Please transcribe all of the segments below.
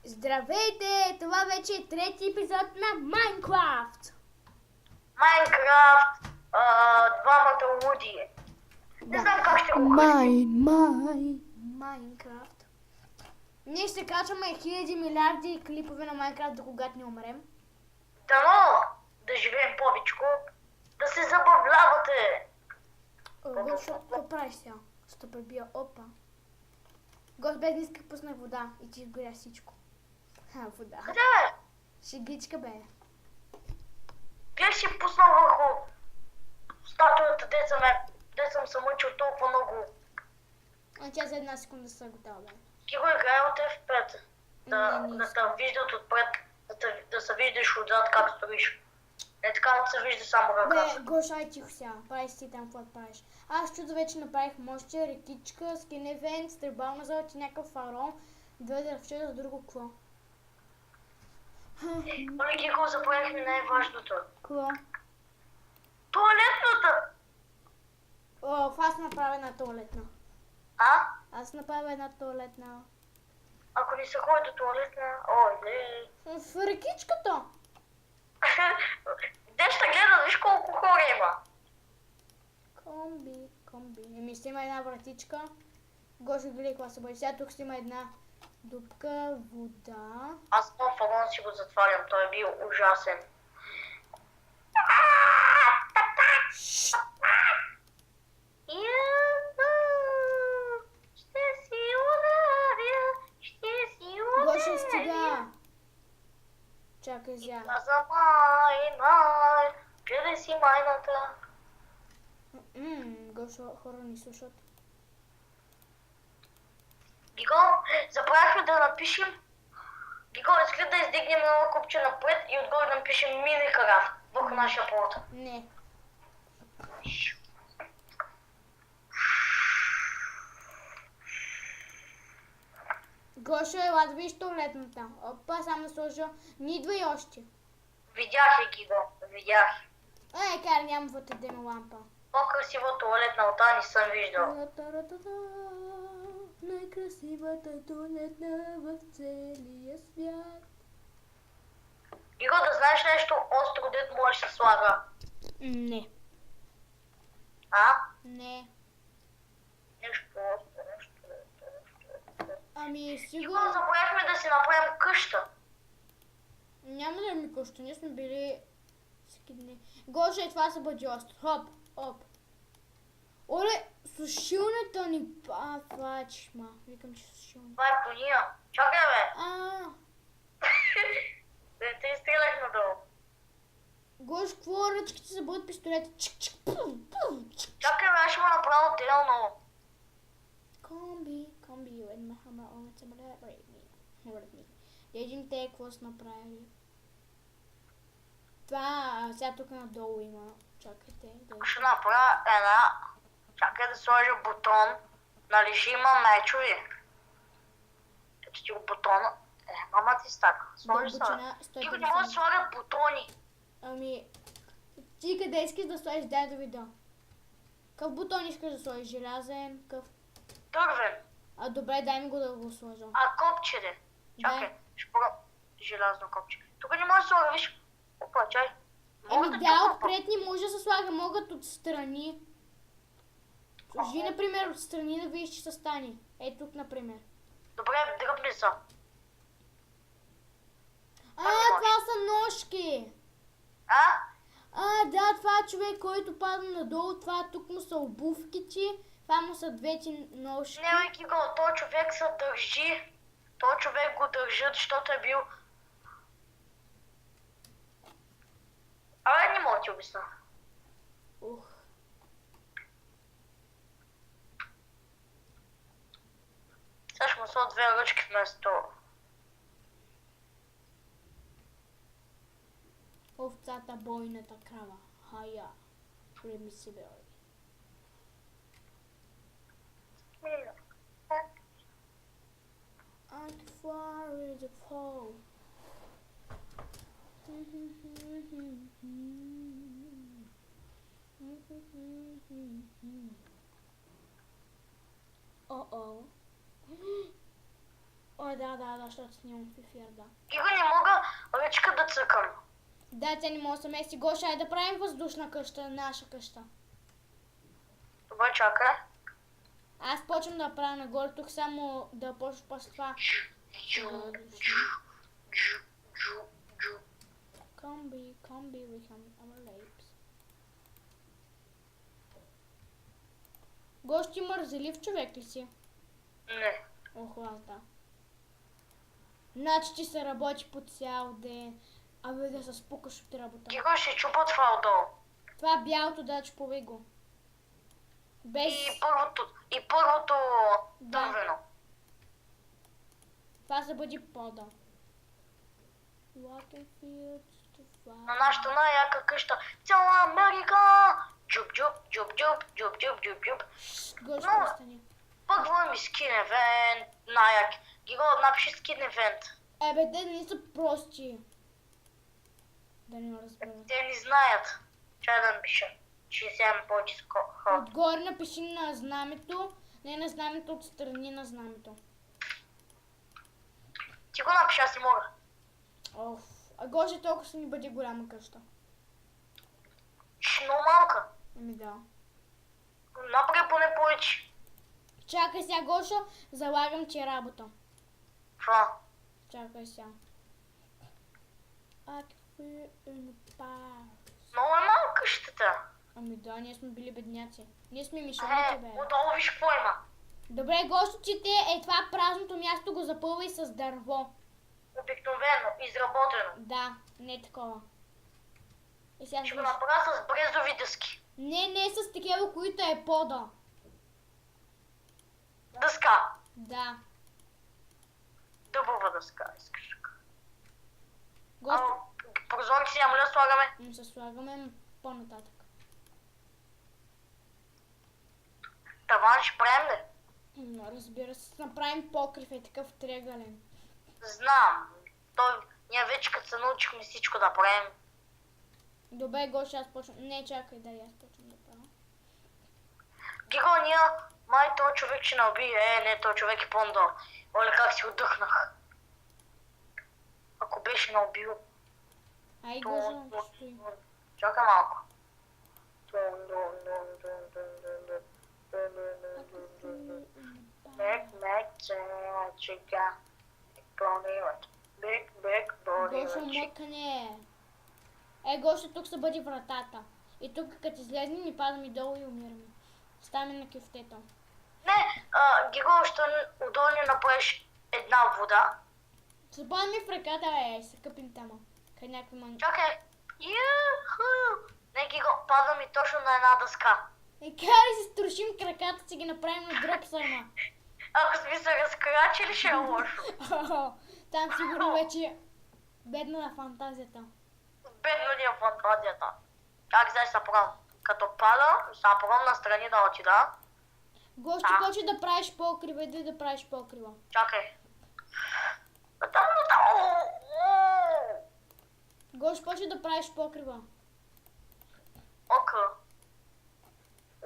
Здравейте! Това вече е трети епизод на Майнкрафт! Майнкрафт, двамата луди. Не знам как ще го кръстим. Майнкрафт. Ние ще качваме хиляди милиарди клипове на Майнкрафт, до когато не умрем. Дано да живеем повечко, да се забавлявате. Гошо, какво правиш сега? Ще пребия, опа. Гош, без не исках пусна вода и ти изгоря всичко. Вода. Къде бе? Шегичка бе. Бях си пуснал върху статуята, де съм се мъчил толкова много. А тя за една секунда се готова бе. Ти го играе от F5. Не Да те виждат отпред, да се виждаш отзад как стоиш. Не така да се вижда само ръка. Бе, Гош, ай тихо сега. Правиш си там какво правиш. Аз чудо вече направих мощия, рекичка, скин евент, стрибална зала, ти някакъв фарон. Две дървчета за друго какво. Оле, Гиго, забравихме най-важното. Какво? Туалетната! О, аз направя една туалетна. А? Аз направя една туалетна. Ако не се ходи до туалетна, ой, не. В рекичката. Де ще гледа, виж колко хора има. Комби. Еми ще има една вратичка. Гоше, гледай какво се бъде. Сега тук ще има една дупка, вода. Аз този фарон си го затварям, той е бил ужасен. Ще си ударя, ще си ударя. Гоше, стига. Чакай сега. За май, гледай си майната. Гоше, хора ни слушат. Гиго, забравяхме да напишем. Гиго, иска да издигнем едно купче напред и отгоре да напишем Минекрафт върху нашия плот. Не. Гошо, ела да видиш туалетната. Опа, само сложа. Не идва и още. Видях ли, Гиго? Видях. Ай, кар, няма вътре да има лампа. По-красива туалетна ота не съм виждал. Най-красивата туалетна в целия свят. Гиго, да знаеш нещо остро, дето можеш да се слага? Не. А? Не. Нещо остро, нещо. Ами, Гиго, сигурно. забравяхме да си направим къща. Няма да ми къща, ние сме били всеки дни. Гоше, това се бъде остро. Хоп. Оле, сушилната ни пафачма. Викам, че сушилната. Това е пония. Чакай, бе. Да те изстрелях надолу. Гош, какво ръчките се бъдат пистолети? Чик. Чакай, бе, аз ще му направя отделно. Комби, when my hammer on it, somebody me. Да видим те какво са направили. Това, сега тук надолу има. Чакайте. Ще направя една. Чакай да сложа бутон. Нали ще има мечове. Ето ти го бутона. Мама ти стака. Сложи сега. Ти не може да слагат бутони. Ами, ти къде искаш да сложиш? Дай да видя. Какъв бутон искаш да сложиш? Желязен? Какъв? Дървен. Добре, дай ми го да го сложа. Копче де. Чакай, ще пробвам желязно копче. Тук не може да слага, виж. Опа, чай. Отпред не може да се слага, могат отстрани. Сложи, например, отстрани да видиш, че се стане. Тук, например. Добре, дръпни са. Това са ножки. Да, това е човек, който падна надолу. Това тук му са обувките. Това му са двете ножки. Не, го, този човек се държи. Този човек го държи, защото е бил... не мога да ти обясня. Сега ще му са две ръчки вместо... Овцата, бойната крава. Хая. Преми се, бе. I'm far in the fall. Uh-oh. О, да, защото снимам в ефир, да. Гиго, не мога ръчка да цъкам. Да, тя не може да се мести. Гоша, айде да правим въздушна къща, наша къща. Добре, чакай. Аз почвам да правя нагоре, тук само да почваш после това. Combi, we have our lapes. Гош, ти мързелив човек ли си? Не. Ох, аз да. Значи ти се работи по цял ден. Абе да се спукаш от работа. Гиго, ще чупа това отдолу. Това е бялото, да, чупови го. Без... И първото Да. дървено. Това се бъде пода. На нашата най-яка къща. Цяла Америка! Джуб. Гош, Но- престани. Първо ми скин евент, най-як. Гиго, напиши скин евент. Ебе, те не са прости. Да не ме разберат. Те не знаят. Чай да напиша. Ще вземем повече хора. Отгоре напиши на знамето, не на знамето, отстрани на знамето. Ти го напиши, аз не мога. Оф, а Гоше толкова ще ни бъде голяма къща. Ще много малка. Еми да. Направи поне повече. Чакай сега, Гошо, залагам ти работа. Това. Чакай сега. Много е малка къщата. Ами да, ние сме били бедняци. Ние сме мишоните, бе. Отдолу виж какво има. Добре, Гошо, че е това празното място го запълва и с дърво. Обикновено, изработено. Да, не такова. И сега Ще го виж. направя с брезови дъски. Не с такива, които е пода. Дъска. Да. Дъбова дъска, искаш. Гошо, Прозорци няма ли да слагаме? се слагаме по-нататък. Таван ще правим ли? Разбира се, направим покрив е такъв триъгълен. Знам. Ние вече като се научихме всичко да правим. Добре, Гоша, аз почвам. Не, чакай, да, аз почвам да правя. Гиго, ние, май този човек ще не убие. Не, този човек е по-надолу. Оле, как си отдъхнах. Ако беше не убил. Ай, Гоша, стои. Чакай малко. Чека. Гоша, мъкне. Гоша, тук ще бъде вратата. И тук, като излезнем, ни падаме долу и умираме. Ставаме на кюфтето. Не, Гиго, ще отдолу ни направиш една вода. Западаме в ръката, се къпим тама. Къде някакви мани. Чакай. Не, Гиго, пада ми точно на една дъска. Карай си струшим краката, си ги направим на дръп сърма. Ако сме се разкрачили, ще е лошо. Там сигурно вече бедна на фантазията. Бедно ни е фантазията. Как знаеш са прав? Като пада, са прав настрани да отида. Гошче, почва да правиш покрива, иди да правиш покрива. Чакай. Гош, почва да правиш покрива. Ока.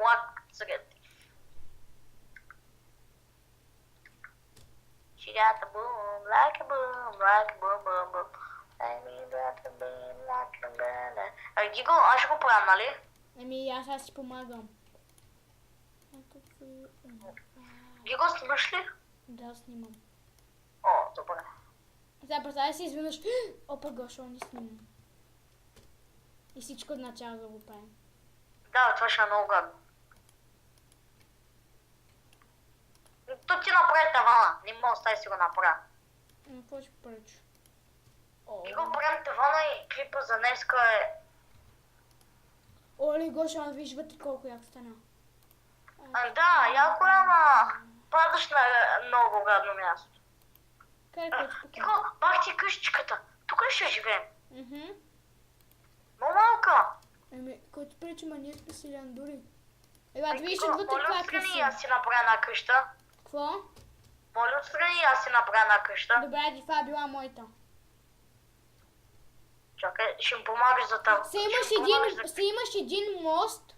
Лак сред. She got the boom, like a boom, like a boom, boom, boom. I mean that a boom, like a boom. Гиго, аз ще го правя, нали? Еми, аз си помагам. Гиго, снимаш ли? Да, снимам. О, добре. Сега представя си изведнъж. Опа, Гошо, не снимам. И всичко от начало да го правим. Да, това ще е много гадно. То ти направи тавана, не мога да остави си го направя. Какво ще пречи? И го правим тавана и клипа за днеска е... Оле, Гошо, аз виж вътре колко як стана. Да, яко е, ама падаш на много гадно място. Къде пречи пока? Иго, пак ти къщичката. Тук ли ще живеем? Мхм. Много малка. Еми, който пречи, ма ние сме силен дори. Еба, виж вътре Моля това е отстрани красиво. аз си направя една къща. Какво? Моля отстрани аз си направя една къща. Добре, това е била моята. Чакай, ще ми помагаш за това. Се имаш един мост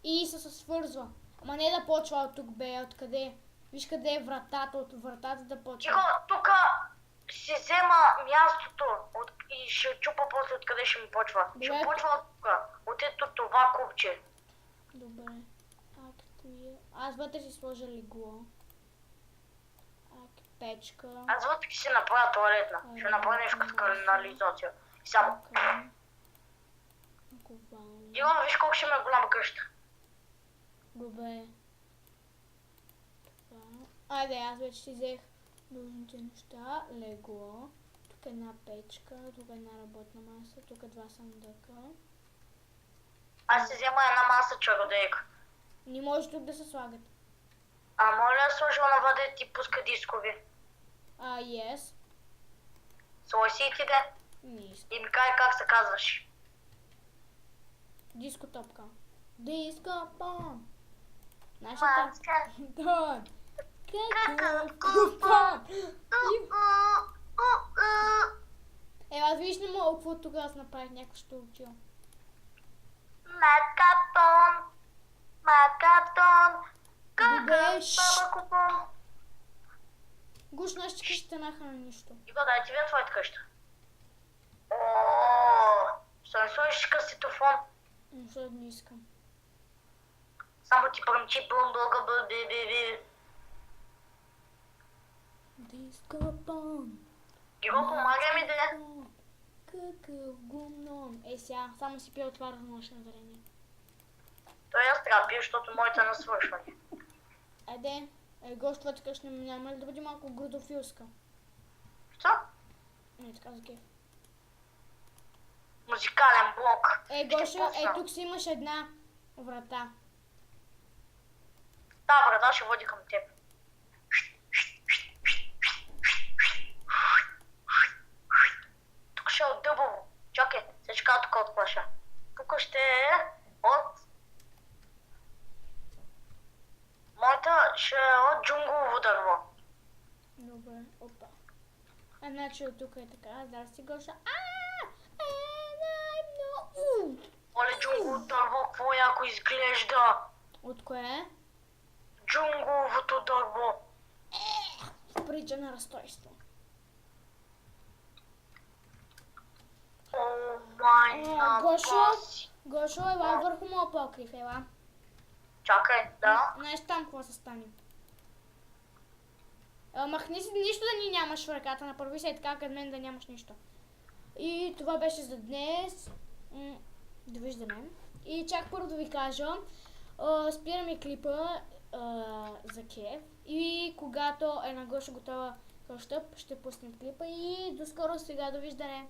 и се свързва. Ама не да почва от тук, бе, откъде? Виж къде е вратата, от вратата да почва. Тихо, тук си взема мястото и ще чупа после откъде ще ми почва. Добре. Ще почва от тук, от ето това купче. Добре. Аз вътре си сложа легло. Печка. Аз вътре ще направя туалетна. Ще направя нещо като канализация. И само. Дилан, виж колко ще ме е голяма къща. Добре. Айде, аз вече си взех нужните неща. Легло. Тук една печка, тук една работна маса, тук два съндъка. Аз си взема една маса чародейка. Не може тук да се слагат. Моля да сложа на въда и ти пуска дискови. Yes. Сложи си и ти де. Не искам. И ми кажи как се казваш. Диско топка. Диско пом. Нашата... Да. Какъв купон. Аз виж не мога какво тук аз направих някакво столчил. Макатон. Макатон. Добре, Какъв купон. Гуш, нашите къщи станаха на нищо. Иго, дай ти видя твоята къща. Ооо, ще не сложиш къситофон. Защото не искам. Само ти пръмчи бълга бъбебебе. Диско пом. Геро, помагай ми да. Какъв гумном. Сега, само си пия отваря нощно зрение. Той аз трябва да пия, защото моите на свършване. Айде, гостовата къща няма ли да бъде малко градофилска? Що? Не, така за кеф. Музикален блок. Гоша, тук си имаш една врата. Та врата ще води към теб. Тук ще е от дъбово. Чакай, сега тук отплаша. Тук ще е от... Моята ще е от джунглово дърво. Добре, опа. Значи от тук е така, здрасти Гоша. Оле, джунглово дърво, какво яко изглежда. От кое? Джунгловото дърво. Прича на разстройство. О, майна баси. Гошо, ела върху моя покрив, ела. Чакай, да. Знаеш там какво се стане. Махни си нищо да ни нямаш в ръката, направи се така, като мен да нямаш нищо. И това беше за днес. Довиждане. И чак първо да ви кажа, спираме клипа за кеф. И когато е на Гоша готова къща, ще пуснем клипа и до скоро, сега, довиждане.